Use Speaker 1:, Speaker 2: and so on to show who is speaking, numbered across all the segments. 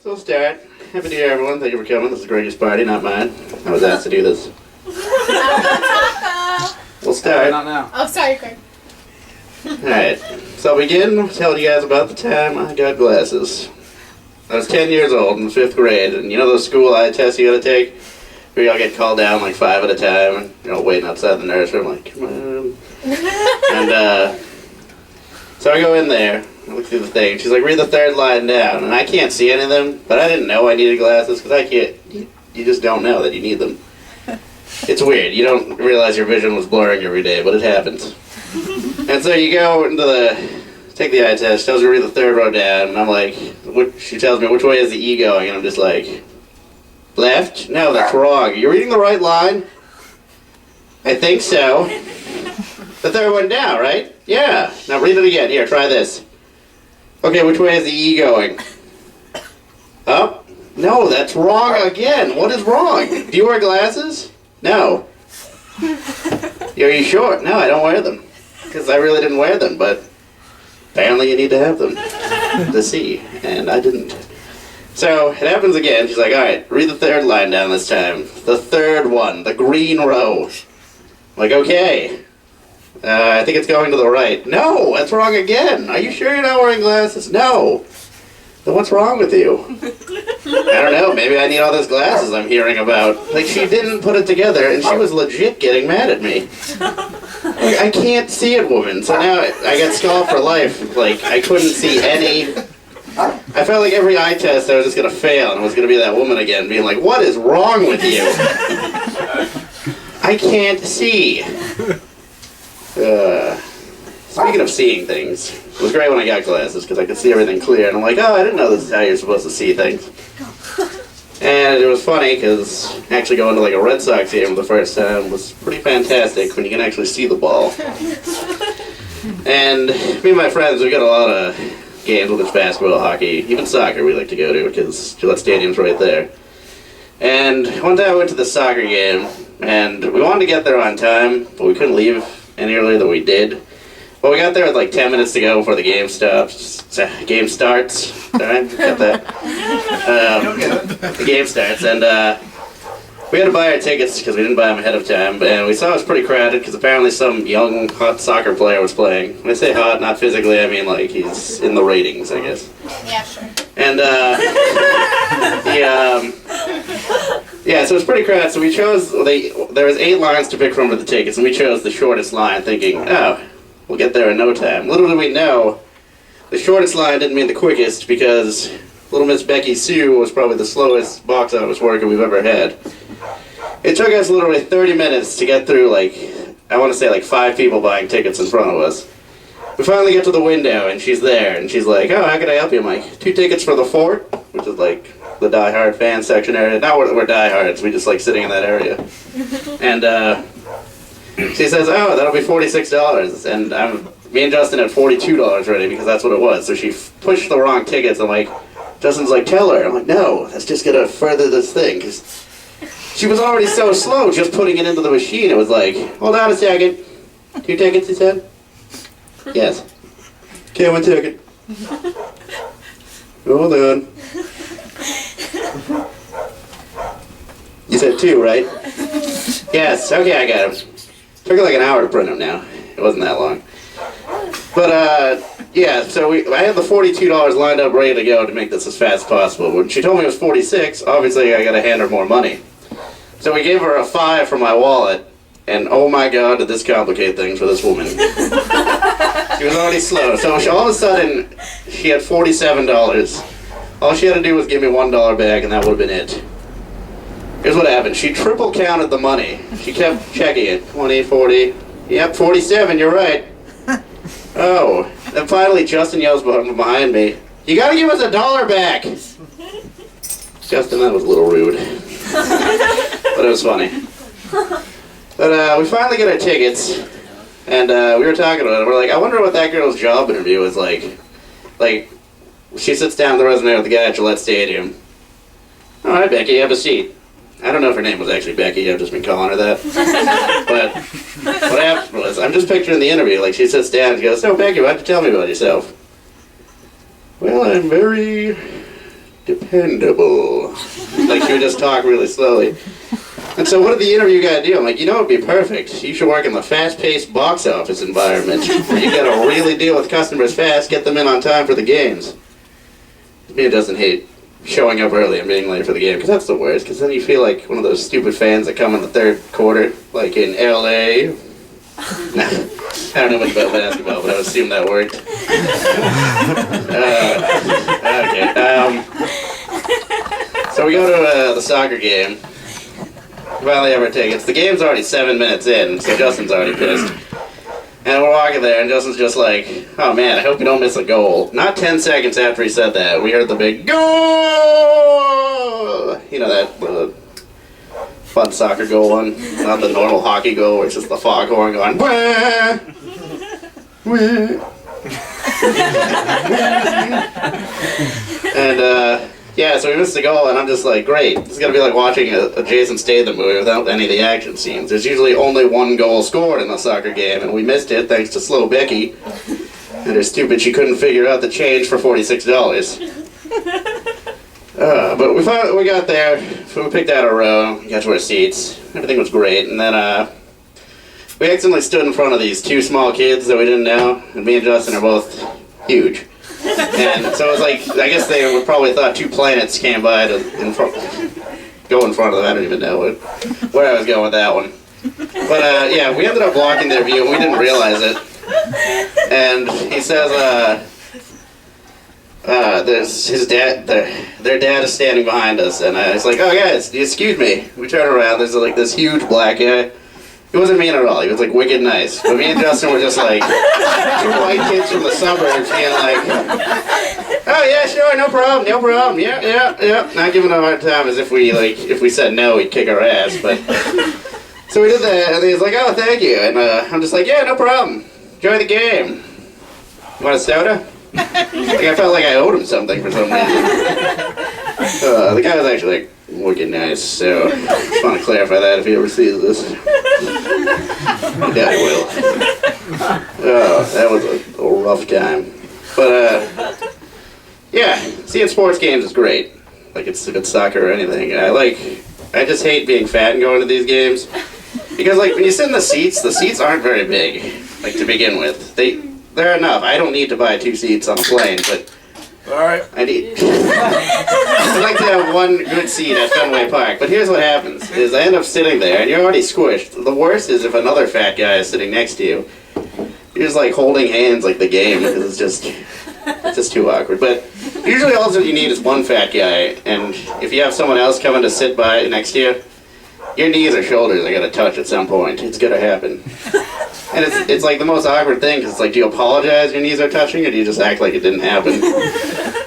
Speaker 1: So we'll start. Happy New Year, everyone. Thank you for coming. This is Greg's party, not mine. I was asked to do this. We'll start.
Speaker 2: Not now.
Speaker 3: Oh, sorry, Greg.
Speaker 1: Alright. So I'll begin telling you guys about the time I got glasses. I was 10 years old in 5th grade, and you know those school eye tests you gotta take? Where y'all get called down like 5 at a time, and you know, waiting outside the nursery. I'm like, come on. And so I go in there, I look through the thing. She's like, read the 3rd line down, and I can't see any of them, but I didn't know I needed glasses because I can't. You just don't know that you need them. It's weird. You don't realize your vision was blurring every day, but it happens. And so you go into take the eye test. Tells you to read the 3rd row down, and I'm like, she tells me which way is the E going, and I'm just like, left? No, that's wrong. You're reading the right line? I think so. The 3rd one down, right? Yeah. Now read it again. Here, try this. Okay, which way is the E going? Up? No, that's wrong again. What is wrong? Do you wear glasses? No. Are you sure? No, I don't wear them. Because I really didn't wear them, but apparently you need to have them to see, and I didn't. So it happens again. She's like, alright, read the 3rd line down this time. The 3rd one, the green row. I'm like, okay. I think it's going to the right. No, that's wrong again. Are you sure you're not wearing glasses? No. Then what's wrong with you? I don't know. Maybe I need all those glasses I'm hearing about. Like, she didn't put it together, and she was legit getting mad at me. Like, I can't see it, woman. So now I got scarred for life. Like, I couldn't see any. I felt like every eye test I was just going to fail, and it was going to be that woman again, being like, what is wrong with you? I can't see. Speaking of seeing things, it was great when I got glasses because I could see everything clear, and I'm like, oh, I didn't know this is how you're supposed to see things. And it was funny because actually going to like a Red Sox game for the first time was pretty fantastic when you can actually see the ball. And me and my friends, we got a lot of games, whether it's basketball, hockey, even soccer we like to go to because Gillette Stadium's right there. And one time I went to the soccer game, and we wanted to get there on time, but we couldn't leave any earlier than we did. Well, we got there with like 10 minutes to go before the game stops. Game starts. Sorry, got that. The game starts, and we had to buy our tickets because we didn't buy them ahead of time. And we saw it was pretty crowded because apparently some young, hot soccer player was playing. When I say hot, not physically, I mean like he's in the ratings, I guess.
Speaker 3: Yeah, sure.
Speaker 1: And yeah, so it was pretty crowded. So we chose. There was 8 lines to pick from for the tickets, and we chose the shortest line, thinking, oh, we'll get there in no time. Little did we know, the shortest line didn't mean the quickest because little Miss Becky Sue was probably the slowest box office worker we've ever had. It took us literally 30 minutes to get through, like, I want to say like 5 people buying tickets in front of us. We finally get to the window, and she's there, and she's like, oh, how can I help you? I'm like, 2 tickets for the Fort, which is like the Die Hard fan section area. Not we're Die Hards, we just like sitting in that area. And she says, oh, that'll be $46. And me and Justin had $42 ready because that's what it was. So she pushed the wrong tickets. I'm like, Justin's like, tell her. I'm like, no, that's just going to further this thing. Because she was already so slow just putting it into the machine. It was like, hold on a second. 2 tickets, he said? Yes. Okay, 1 ticket. Hold on. You said 2, right? Yes, okay, I got him. Took like an hour to print them now. It wasn't that long. But, yeah, so I had the $42 lined up ready to go to make this as fast as possible. When she told me it was $46, obviously I gotta hand her more money. So we gave her a $5 from my wallet, and oh my god, did this complicate things for this woman. She was already slow, so all of a sudden, she had $47. All she had to do was give me $1 back, and that would have been it. Here's what happened. She triple counted the money. She kept checking it. 20, 40. Yep, 47, you're right. Oh. Then finally Justin yells behind me, you gotta give us $1 back. Justin, that was a little rude. But it was funny. But we finally get our tickets, and we were talking about it. We're like, I wonder what that girl's job interview was like. Like, she sits down at the resume with the guy at Gillette Stadium. All right, Becky, have a seat. I don't know if her name was actually Becky, I've just been calling her that. But what happened was, I'm just picturing the interview, like she sits down and she goes, so Becky, why'd you tell me about yourself? Well, I'm very dependable. Like, she would just talk really slowly. And so what did the interview guy do? I'm like, you know, it'd be perfect. You should work in the fast-paced box office environment where you gotta really deal with customers fast, get them in on time for the games. Me and Justin hate showing up early and being late for the game, because that's the worst, because then you feel like one of those stupid fans that come in the third quarter, like in L.A. Nah, I don't know much about basketball, but I would assume that worked. Okay. So we go to the soccer game. Finally have our tickets. The game's already 7 minutes in, so Justin's already pissed. And we're walking there, and Justin's just like, oh man, I hope you don't miss a goal. Not 10 seconds after he said that, we heard the big goal! You know that fun soccer goal one? Not the normal hockey goal where it's just the foghorn going, wah! Wah! And, yeah, so we missed the goal, and I'm just like, great. This is going to be like watching a Jason Statham movie without any of the action scenes. There's usually only one goal scored in a soccer game, and we missed it thanks to Slow Becky. And her stupid, she couldn't figure out the change for $46. But we got there, we picked out a row, got to our seats. Everything was great, and then we accidentally stood in front of these two small kids that we didn't know, and me and Justin are both huge. And so it was like, I guess they would probably thought two planets came by to go in front of them. I don't even know where I was going with that one. But yeah, we ended up blocking their view and we didn't realize it. And he says, there's his dad, their dad is standing behind us. And I was like, oh guys, excuse me. We turn around, there's like this huge black guy. He wasn't mean at all. He was like wicked nice. But me and Justin were just like two white kids from the suburbs being like, oh yeah, sure, no problem, yeah. Not giving him a hard time as if we said no, he'd kick our ass. But so we did that, and he was like, oh, thank you. And I'm just like, yeah, no problem. Enjoy the game. You want a soda? Like I felt like I owed him something for some reason. The guy was actually like wicked nice, so I just want to clarify that if he ever sees this. Yeah, he will. Oh, that was a rough time. But, yeah, seeing sports games is great. Like, if it's soccer or anything. I just hate being fat and going to these games. Because, like, when you sit in the seats aren't very big, like, to begin with. They're enough. I don't need to buy 2 seats on a plane, but
Speaker 2: alright.
Speaker 1: I'd like to have one good seat at Fenway Park, but here's what happens, is I end up sitting there, and you're already squished. The worst is if another fat guy is sitting next to you. You're just like holding hands like the game, because it's just too awkward. But usually all that you need is one fat guy, and if you have someone else coming to sit by next to you, your knees or shoulders are going to touch at some point. It's going to happen. And it's like the most awkward thing, because it's like, do you apologize your knees are touching, or do you just act like it didn't happen?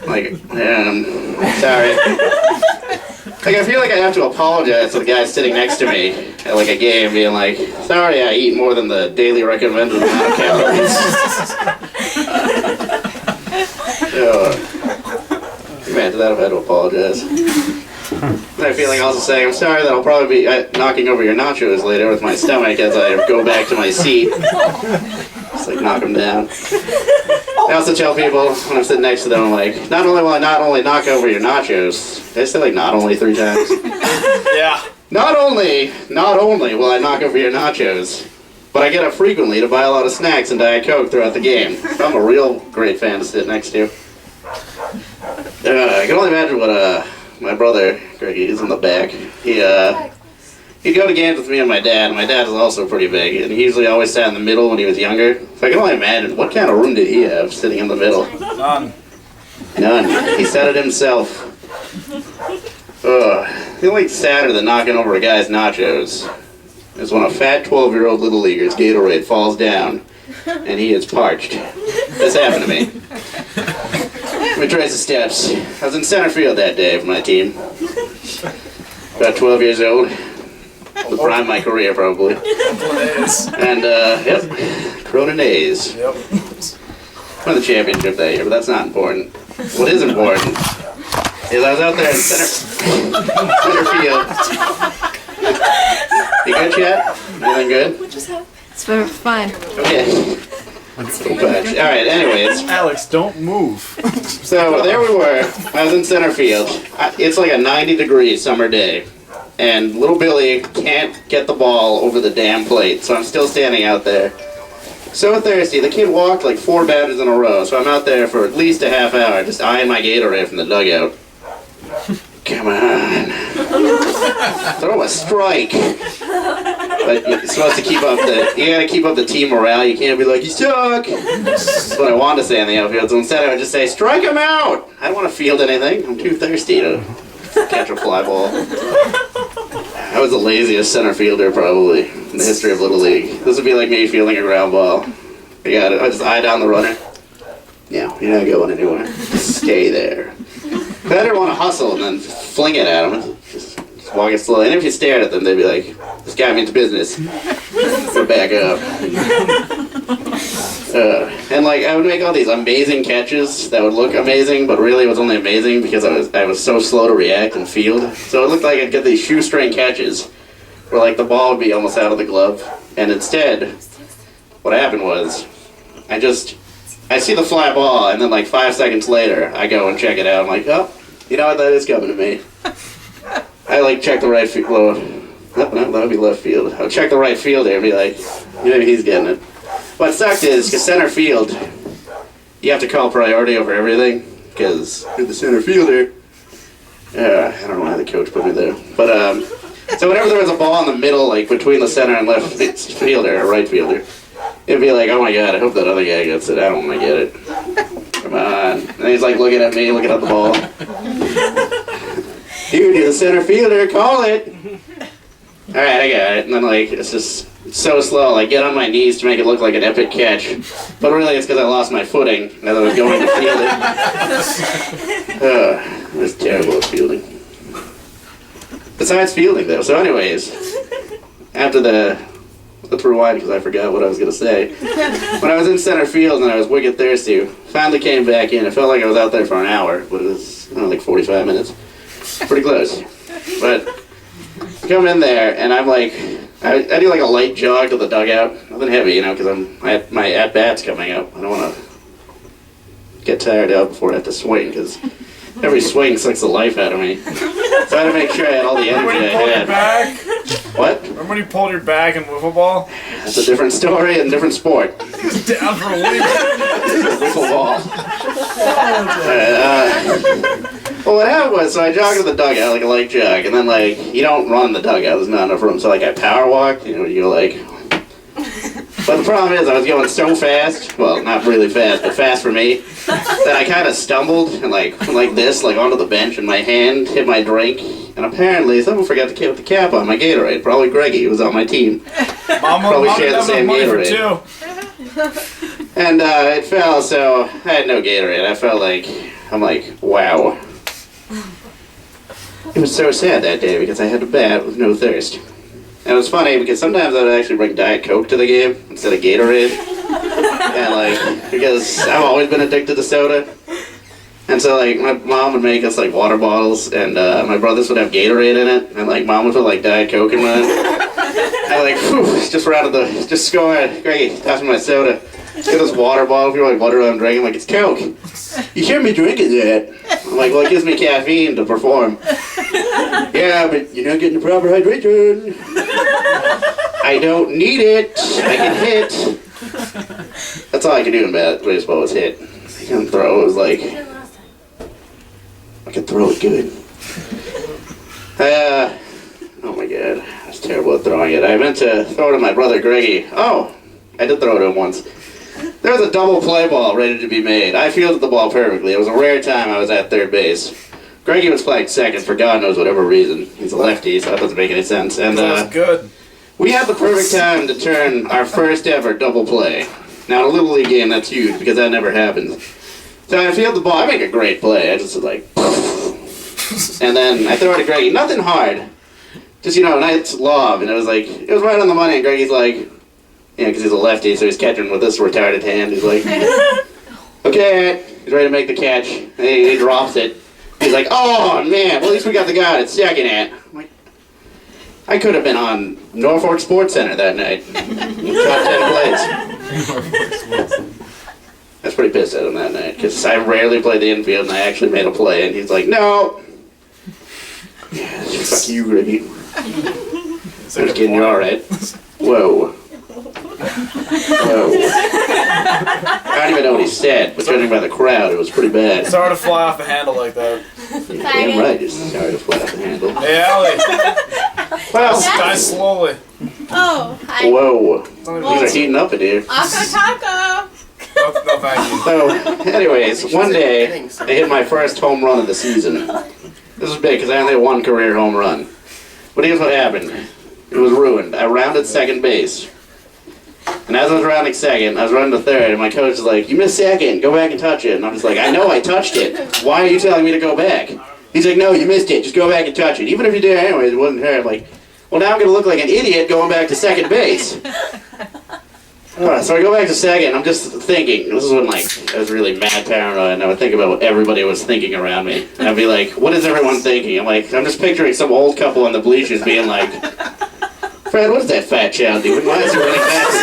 Speaker 1: Like, sorry. Like, I feel like I have to apologize to the guy sitting next to me at like a game, being like, sorry I eat more than the daily recommended amount of calories. Man, to that I've had to apologize. I feel like also saying, I'm sorry that I'll probably be knocking over your nachos later with my stomach as I go back to my seat. Just like knock them down. I also tell people when I'm sitting next to them, I'm like, not only will I not only knock over your nachos, did I say like not only 3 times?
Speaker 2: Yeah.
Speaker 1: Not only will I knock over your nachos, but I get up frequently to buy a lot of snacks and Diet Coke throughout the game. So I'm a real great fan to sit next to. I can only imagine what my brother, Greggy, is in the back. He'd go to games with me and my dad. My dad is also pretty big, and he usually always sat in the middle when he was younger. So I can only imagine, what kind of room did he have sitting in the middle?
Speaker 2: None.
Speaker 1: He said it himself. The only sadder than knocking over a guy's nachos is when a fat 12-year-old little leaguer's Gatorade falls down and he is parched. This happened to me. Let me trace the steps. I was in center field that day for my team. About 12 years old. The prime of my career, probably. And, yep, Cronin A's.
Speaker 2: Yep.
Speaker 1: Won the championship that year, but that's not important. What is important is I was out there in center field. You good, chat? Everything good?
Speaker 3: It's fine.
Speaker 1: Okay. Little patch. All right. Anyways,
Speaker 2: Alex, don't move.
Speaker 1: so there we were. I was in center field. It's like a 90-degree summer day, and little Billy can't get the ball over the damn plate. So I'm still standing out there. So thirsty. The kid walked like 4 batters in a row, so I'm out there for at least a half hour just eyeing my Gatorade from the dugout. Come on. Throw a strike. But you're supposed to keep up you gotta keep up the team morale. You can't be like, you suck. That's what I wanted to say in the outfield. So instead I would just say, strike him out. I don't want to field anything. I'm too thirsty to catch a fly ball. I was the laziest center fielder probably in the history of Little League. This would be like me fielding a ground ball. I got it. I just eye down the runner. Yeah, you're not going anywhere. Stay there. But I didn't want to hustle and then fling it at them. Just walk it slowly. And if you stared at them, they'd be like, this guy means business. So back up. And like, I would make all these amazing catches that would look amazing, but really it was only amazing because I was so slow to react and field. So it looked like I'd get these shoestring catches where like the ball would be almost out of the glove. And instead, what happened was, I see the fly ball, and then like 5 seconds later, I go and check it out. I'm like, oh, you know what, that is coming to me. I like check the right field. Well, that would be left field. I'll check the right fielder and be like, maybe he's getting it. What sucked is, because center field, you have to call priority over everything, because you're the center fielder. I don't know why the coach put me there. But, so whenever there was a ball in the middle, like between the center and left fielder, or right fielder, it'd be like, oh my god, I hope that other guy gets it. I don't want to get it. Come on. And he's like looking at me, looking at the ball. Dude, you're the center fielder, call it. Alright, I got it. And then like, it's just so slow. Like, get on my knees to make it look like an epic catch. But really it's because I lost my footing as I was going to field it. It was terrible at fielding. Besides fielding though. So anyways, after let's rewind because I forgot what I was going to say. When I was in center field and I was wicked thirsty, finally came back in. It felt like I was out there for an hour, but it was like 45 minutes. Pretty close. But I come in there and I'm like, I do like a light jog to the dugout. Nothing heavy, because my at-bat's coming up. I don't want to get tired out before I have to swing because every swing sucks the life out of me. So I had to make sure I had all the energy I had.
Speaker 2: Back?
Speaker 1: What?
Speaker 2: Remember when you pulled your back in wiffle ball?
Speaker 1: That's a different story and different sport.
Speaker 2: He was down for a week.
Speaker 1: Wiffle ball. Well, what happened was, so I jogged to the dugout, like a light jog, and then, like, you don't run the dugout, there's not enough room, so, like, I power walked, you go, like... But the problem is, I was going so fast, well, not really fast, but fast for me, that I kind of stumbled, and, like this, like, onto the bench, and my hand hit my drink, and apparently, someone forgot to put the cap on my Gatorade, probably Greggy, who was on my team. Probably shared the same Gatorade. And, it fell, so I had no Gatorade. I felt like, I'm like, wow. It was so sad that day because I had to bat with no thirst. And it was funny because sometimes I would actually bring Diet Coke to the game instead of Gatorade. And like, because I've always been addicted to soda. And so like, my mom would make us like water bottles and my brothers would have Gatorade in it. And like, mom would put like Diet Coke in mine. I like, whew, just go ahead, Greggy, toss me my soda. Get this water bottle, if you're like water I'm drinking, like, it's Coke. You shouldn't be drinking that. I'm like, well, it gives me caffeine to perform. Yeah, but you're not getting the proper hydration. I don't need it. I can hit. That's all I can do in baseball was hit. I couldn't throw. It was like, I could throw it good. Oh my god. I was terrible at throwing it. I meant to throw it to my brother Greggy. Oh, I did throw it to him once. There was a double play ball ready to be made. I fielded the ball perfectly. It was a rare time I was at third base. Greggy was playing second for God knows whatever reason. He's a lefty, so that doesn't make any sense. And
Speaker 2: that was good.
Speaker 1: We had the perfect time to turn our first ever double play. Now, in a Little League game, that's huge because that never happens. So I field the ball. I make a great play. I just like, and then I throw it to Greggy. Nothing hard. Just, a nice lob. And it was right on the money. And Greggy's like, because he's a lefty, so he's catching with this retarded hand. He's like, okay. He's ready to make the catch. And he drops it. He's like, oh, man, well, at least we got the guy at second at. I'm like, I could have been on Norfolk Sports Center that night. Top 10 plays. I was pretty pissed at him that night because I rarely play the infield and I actually made a play and he's like, no. Yeah, fuck you, Ricky. I'm just kidding, you're alright. Whoa. Whoa. I don't even know what he said, but judging by the crowd, it was pretty bad.
Speaker 2: It's hard to fly off the handle like that.
Speaker 1: You're damn right, it's hard to fly off the handle.
Speaker 2: Hey, Allie.
Speaker 1: Well,
Speaker 2: Die slowly.
Speaker 3: Oh, hi.
Speaker 1: whoa. These are heating up in here.
Speaker 3: Taco.
Speaker 2: No, thank you.
Speaker 1: So, anyways, one day, I hit my first home run of the season. This was big because I only had one career home run. But here's what happened. It was ruined. I rounded second base. And as I was rounding second, I was running to third, and my coach was like, you missed second, go back and touch it. And I'm just like, I know I touched it. Why are you telling me to go back? He's like, no, you missed it, just go back and touch it. Even if you did anyways, it wasn't her. I'm like, well, now I'm going to look like an idiot going back to second base. So I go back to second, I'm just thinking, this is when like I was really mad paranoid, and I would think about what everybody was thinking around me. And I'd be like, what is everyone thinking? I'm just picturing some old couple on the bleachers being like, Fred, what is that fat child doing? Why is he running fast?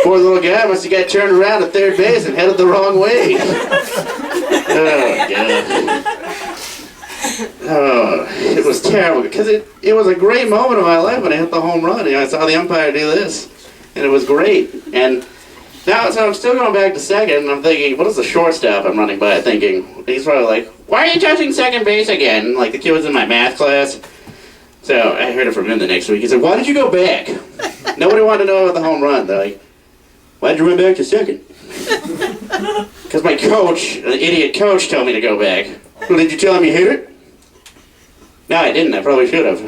Speaker 1: Poor little guy must have got turned around at third base and headed the wrong way. Oh, God. Oh, it was terrible because it was a great moment of my life when I hit the home run. You know, I saw the umpire do this, and it was great. And now, so I'm still going back to second, and I'm thinking, what is the shortstop I'm running by? Thinking, he's probably like, why are you touching second base again? Like the kid was in my math class. So I heard it from him the next week. He said, why did you go back? Nobody wanted to know about the home run. They're like, why did you run back to second? Because my coach, the idiot coach, told me to go back. Well, did you tell him you hit it? No, I didn't. I probably should have.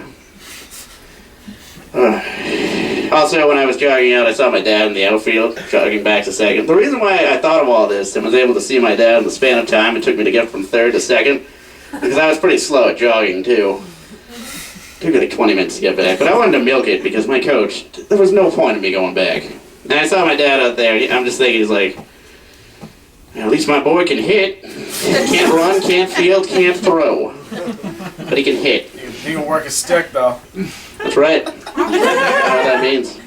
Speaker 1: Also, when I was jogging out, I saw my dad in the outfield, jogging back to second. The reason why I thought of all this and was able to see my dad in the span of time it took me to get from third to second, because I was pretty slow at jogging, too. It took me like 20 minutes to get back, but I wanted to milk it because my coach, there was no point in me going back. And I saw my dad out there, I'm just thinking, he's like, at least my boy can hit. Can't run, can't field, can't throw. But he can hit.
Speaker 2: He can work a stick, though.
Speaker 1: That's right. I don't know what that means.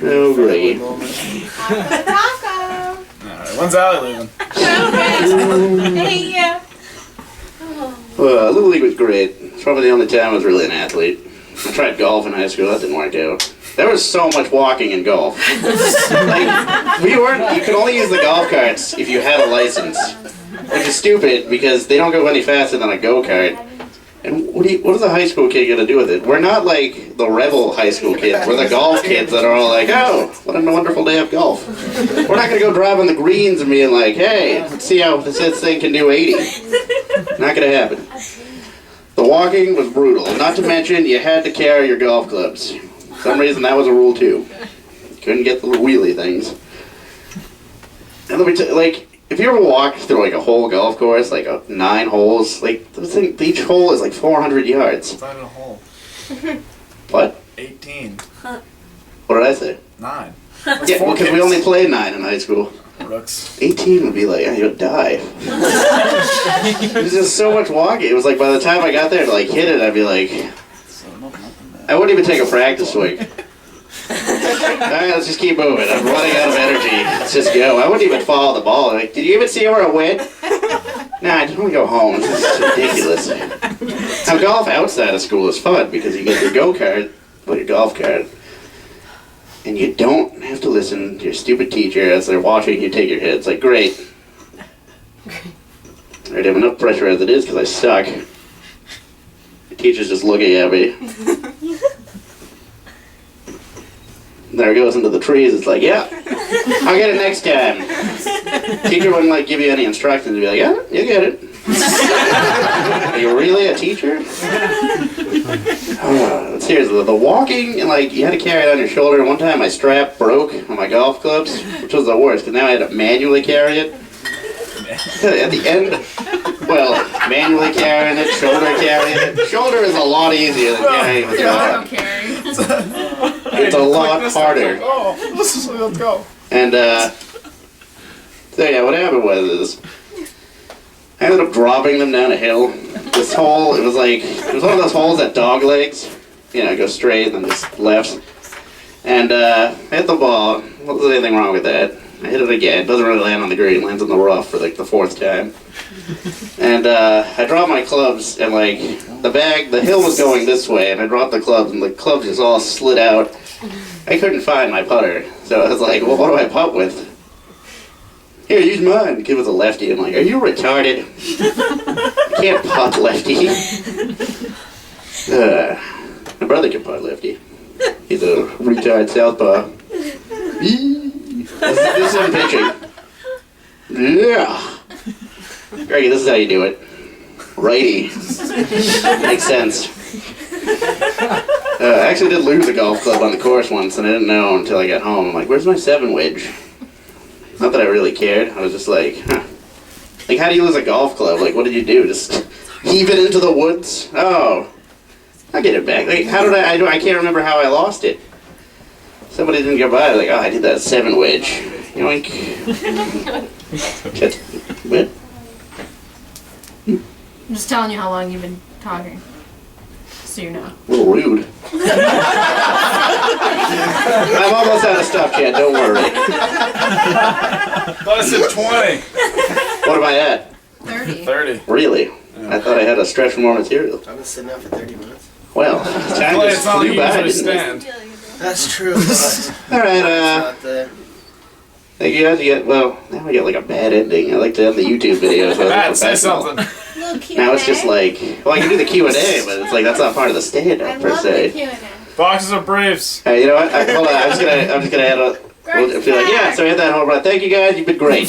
Speaker 1: Oh, great.
Speaker 3: Taco.
Speaker 2: Alright, when's Allie leaving?
Speaker 3: Thank you.
Speaker 1: Well, Little League was great. It's probably the only time I was really an athlete. I tried golf in high school. That didn't work out. There was so much walking in golf. Like, you could only use the golf carts if you had a license. Which is stupid because they don't go any faster than a go-kart. And what is a high school kid going to do with it? We're not like the rebel high school kids. We're the golf kids that are all like, oh, what a wonderful day of golf. We're not going to go drive on the greens and being like, hey, let's see how this thing can do 80. Not going to happen. The walking was brutal. Not to mention, you had to carry your golf clubs. For some reason, that was a rule too. Couldn't get the little wheelie things. And let me tell you, like, if you ever walked through like a whole golf course, like 9 holes, like each hole is like 400 yards.
Speaker 2: It's not even a hole.
Speaker 1: What?
Speaker 2: 18.
Speaker 1: What did I say?
Speaker 2: 9.
Speaker 1: Yeah, well, because we only played 9 in high school.
Speaker 2: Rooks.
Speaker 1: 18 would be like, you would die. There's just so much walking. It was like by the time I got there to like hit it, I'd be like, I wouldn't even take a practice swing. Alright, let's just keep moving. I'm running out of energy. Let's just go. I wouldn't even follow the ball. Like, did you even see where it went? Nah, I just want to go home. This is ridiculous. Now, golf outside of school is fun because you get your go-kart, or your golf cart, and you don't have to listen to your stupid teacher as they're watching you take your hits. Like, great. I already have enough pressure as it is because I suck. The teacher's just looking at me. There it goes into the trees. It's like, yeah, I'll get it next time. Teacher wouldn't like give you any instructions. He'd be like, yeah, you get it. Are you really a teacher? Seriously, the walking and like you had to carry it on your shoulder. One time my strap broke on my golf clubs, which was the worst because now I had to manually carry it. At the end, well, manually carrying it, shoulder carrying it. Shoulder is a lot easier than carrying with golf. It's a lot harder.
Speaker 2: Oh, let's go.
Speaker 1: And, so yeah, what happened was I ended up dropping them down a hill. This hole, it was one of those holes that dog legs. go straight and then just left. And hit the ball. Wasn't anything wrong with that. I hit it again. Doesn't really land on the green. Lands on the rough for like the 4th time. And I dropped my clubs, and like the hill was going this way, and I dropped the clubs, and the clubs just all slid out. I couldn't find my putter, so I was like, well, what do I putt with? Here, use mine. The kid was a lefty. I'm like, are you retarded? You can't putt lefty. My brother can putt lefty. He's a retired southpaw. This is him pitching. Yeah. Greggy, this is how you do it. Righty. Makes sense. I actually did lose a golf club on the course once, and I didn't know until I got home. I'm like, where's my 7 wedge? Not that I really cared. I was just like, huh. Like, how do you lose a golf club? Like, what did you do? Just heave it into the woods? Oh. I'll get it back. Like, how did I can't remember how I lost it. Somebody didn't get by. Like, oh, I did that 7 wedge. Yoink. What?
Speaker 3: I'm just telling you how long you've been talking. So you know.
Speaker 1: A little rude. I'm almost out of stuff, Chad. Don't worry.
Speaker 2: Thought I said 20.
Speaker 1: What am I at?
Speaker 3: 30.
Speaker 2: 30.
Speaker 1: Really? I thought I had to stretch for more material.
Speaker 4: I've been sitting out for 30 minutes.
Speaker 1: Well, time
Speaker 2: Well,
Speaker 1: just
Speaker 2: it's not like
Speaker 1: flew
Speaker 2: you
Speaker 1: by,
Speaker 2: usually
Speaker 1: didn't it?
Speaker 2: stand.
Speaker 4: That's true. But
Speaker 1: All right,
Speaker 4: it's not the...
Speaker 1: thank you guys. Well, now we got like a bad ending. I like to have the YouTube videos.
Speaker 2: Matt, say something.
Speaker 3: Little Q&A.
Speaker 1: Now it's just like, well, I can do the Q&A, but it's like that's not part of the
Speaker 3: I
Speaker 1: stand-up per
Speaker 3: love the
Speaker 1: se.
Speaker 3: Q&A.
Speaker 2: Boxes of briefs.
Speaker 1: Hey, you know what? Hold on. I'm just gonna add a. We'll be like, yeah. So we had that whole run. Thank you guys. You've been great.